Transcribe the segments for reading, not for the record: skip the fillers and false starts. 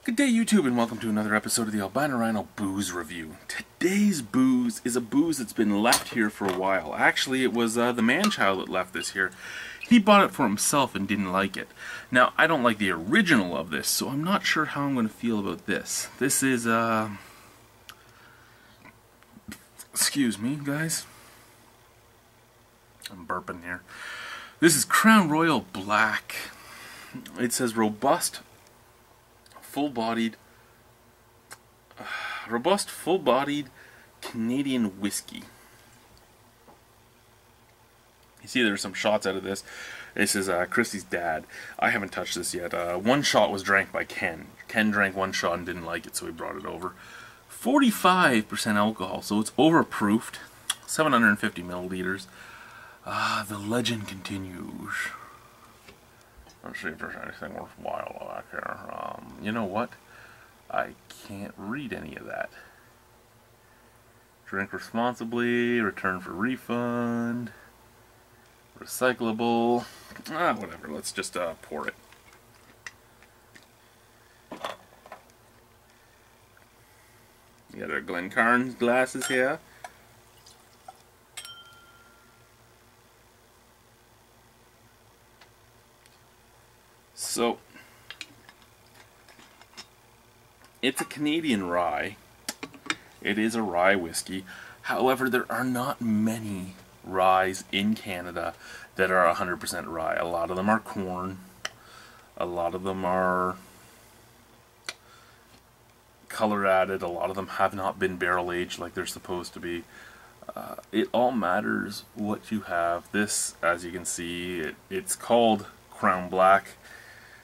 Good day, YouTube, and welcome to another episode of the Albino Rhino Booze Review. Today's booze is a booze that's been left here for a while. Actually, it was the MancChild that left this here. He bought it for himself and didn't like it. Now, I don't like the original of this, so I'm not sure how I'm going to feel about this. This is, excuse me, guys. I'm burping here. This is Crown Royal Black. It says robust, full-bodied Canadian whiskey. You see there's some shots out of this. This is Christy's dad. I haven't touched this yet. One shot was drank by Ken. Ken drank one shot and didn't like it, so he brought it over. 45% alcohol, so it's overproofed. 750 milliliters. The legend continues. Let's see if there's anything worthwhile back here. You know what? I can't read any of that. Drink responsibly, return for refund, recyclable, whatever. Let's just pour it. We got our Glencairn glasses here. So, it's a Canadian rye. It is a rye whiskey. However, there are not many ryes in Canada that are 100% rye. A lot of them are corn. A lot of them are color added. A lot of them have not been barrel aged like they're supposed to be. It all matters what you have. This, as you can see, it's called Crown Black.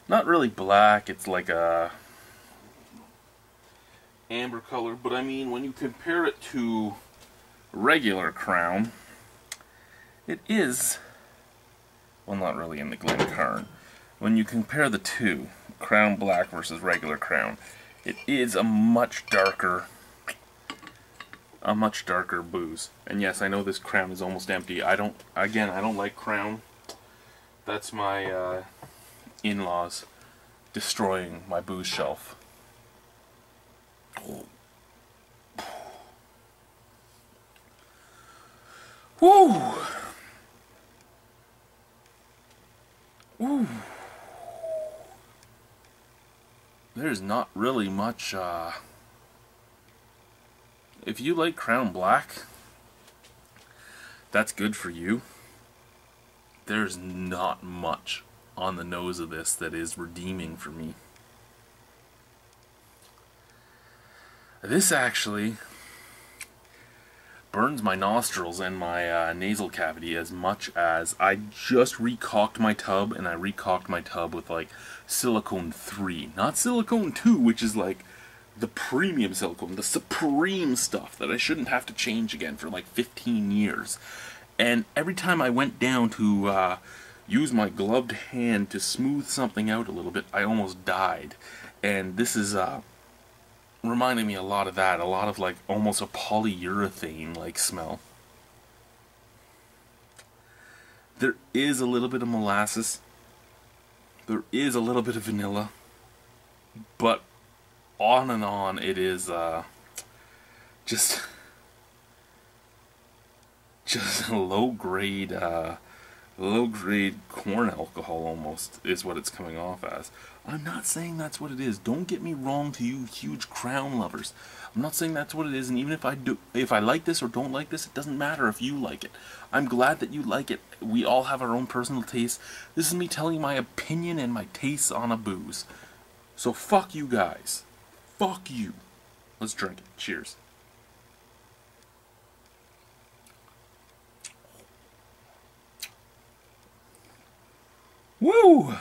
Not really black, it's like a amber color, but I mean, when you compare it to regular Crown, it is, well, not really in the Glencairn. When you compare the two, Crown Black versus regular Crown, it is a much darker booze. And yes, I know this Crown is almost empty. I don't like Crown. That's my in-laws destroying my booze shelf. Woo! Woo! There's not really much, if you like Crown Black, that's good for you. There's not much on the nose of this that is redeeming for me. This actually burns my nostrils and my nasal cavity as much as I just recocked my tub, and I recocked my tub with like silicone 3, not silicone 2, which is like the premium silicone, the supreme stuff that I shouldn't have to change again for like 15 years. And every time I went down to use my gloved hand to smooth something out a little bit, I almost died. And this is reminding me a lot of that, a lot of like almost a polyurethane like smell. There is a little bit of molasses, there is a little bit of vanilla, but on and on it is just a low grade corn alcohol almost is what it's coming off as. I'm not saying that's what it is. Don't get me wrong, to you huge Crown lovers. I'm not saying that's what it is, and even if I like this or don't like this, it doesn't matter if you like it. I'm glad that you like it. We all have our own personal tastes. This is me telling my opinion and my tastes on a booze. So fuck you guys. Fuck you. Let's drink it. Cheers. Woo!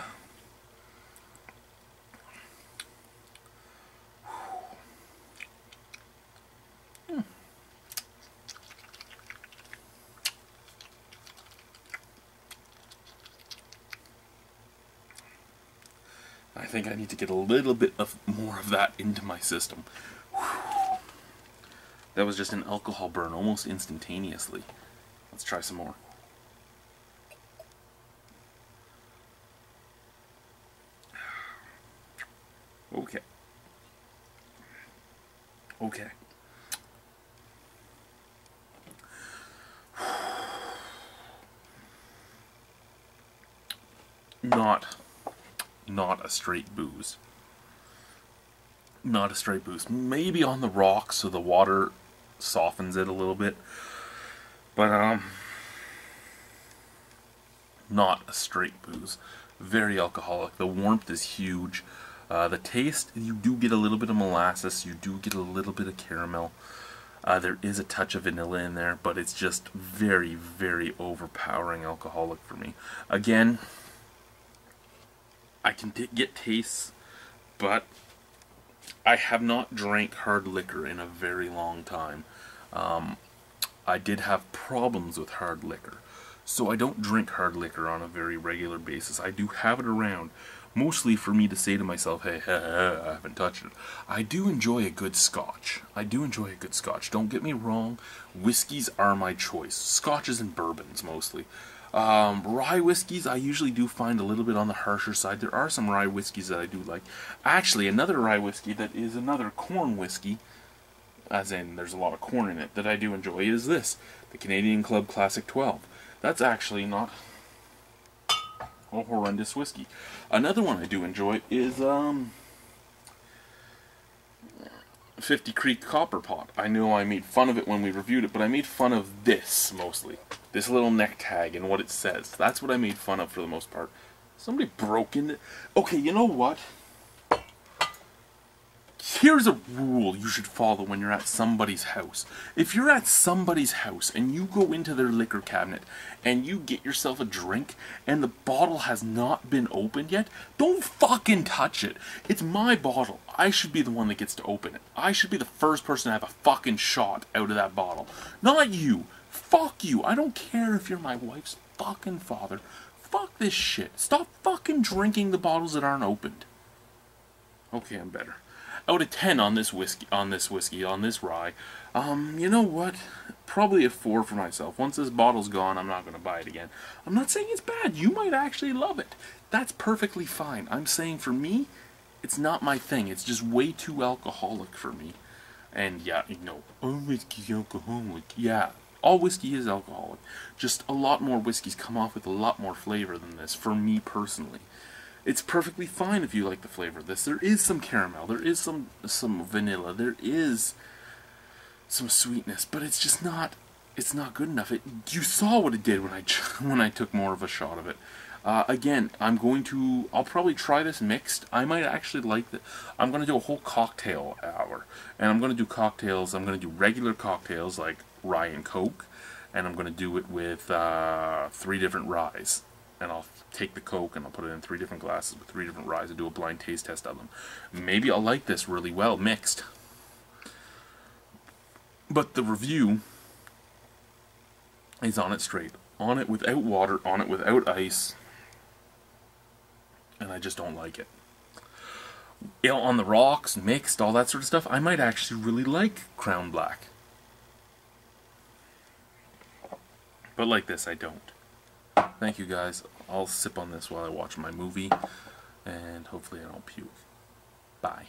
I think I need to get a little bit more of that into my system. That was just an alcohol burn almost instantaneously. Let's try some more. Okay. Okay. Not a straight booze. Not a straight booze. Maybe on the rocks so the water softens it a little bit. But, not a straight booze. Very alcoholic. The warmth is huge. The taste, you do get a little bit of molasses. You do get a little bit of caramel. There is a touch of vanilla in there, but it's just very, very overpowering alcoholic for me. Again, I can get tastes, but I have not drank hard liquor in a very long time. I did have problems with hard liquor, so I don't drink hard liquor on a very regular basis. I do have it around, mostly for me to say to myself, hey, I haven't touched it. I do enjoy a good scotch. I do enjoy a good scotch. Don't get me wrong, whiskeys are my choice. Scotches and bourbons, mostly. Rye whiskeys, I usually do find a little bit on the harsher side. There are some rye whiskeys that I do like. Actually, another rye whiskey that is another corn whiskey, as in there's a lot of corn in it, that I do enjoy is this, the Canadian Club Classic 12. That's actually not a horrendous whiskey. Another one I do enjoy is 50 Creek Copper Pot. I know I made fun of it when we reviewed it, but I made fun of this mostly. This little neck tag and what it says. That's what I made fun of for the most part. Somebody broke into... Okay, you know what? Here's a rule you should follow when you're at somebody's house. If you're at somebody's house and you go into their liquor cabinet and you get yourself a drink and the bottle has not been opened yet, don't fucking touch it. It's my bottle. I should be the one that gets to open it. I should be the first person to have a fucking shot out of that bottle. Not you. Fuck you. I don't care if you're my wife's fucking father. Fuck this shit. Stop fucking drinking the bottles that aren't opened. Okay, I'm better. Out of 10 on this whiskey, on this rye. You know what? Probably a 4 for myself. Once this bottle's gone, I'm not going to buy it again. I'm not saying it's bad. You might actually love it. That's perfectly fine. I'm saying for me, it's not my thing. It's just way too alcoholic for me. And yeah, you know, all whiskey is alcoholic. Yeah, all whiskey is alcoholic. Just a lot more whiskeys come off with a lot more flavor than this, for me personally. It's perfectly fine if you like the flavor of this. There is some caramel, there is some vanilla, there is some sweetness, but it's just not, it's not good enough. You saw what it did when I took more of a shot of it. Again, I'll probably try this mixed. I might actually like that. I'm going to do a whole cocktail hour, and I'm going to do cocktails. I'm going to do regular cocktails like rye and Coke, and I'm going to do it with 3 different ryes. And I'll take the Coke and I'll put it in 3 different glasses with 3 different ryes and do a blind taste test of them. Maybe I'll like this really well mixed. But the review is on it straight. On it without water, on it without ice. And I just don't like it. You know, on the rocks, mixed, all that sort of stuff, I might actually really like Crown Black. But like this, I don't. Thank you guys. I'll sip on this while I watch my movie, and hopefully I don't puke. Bye.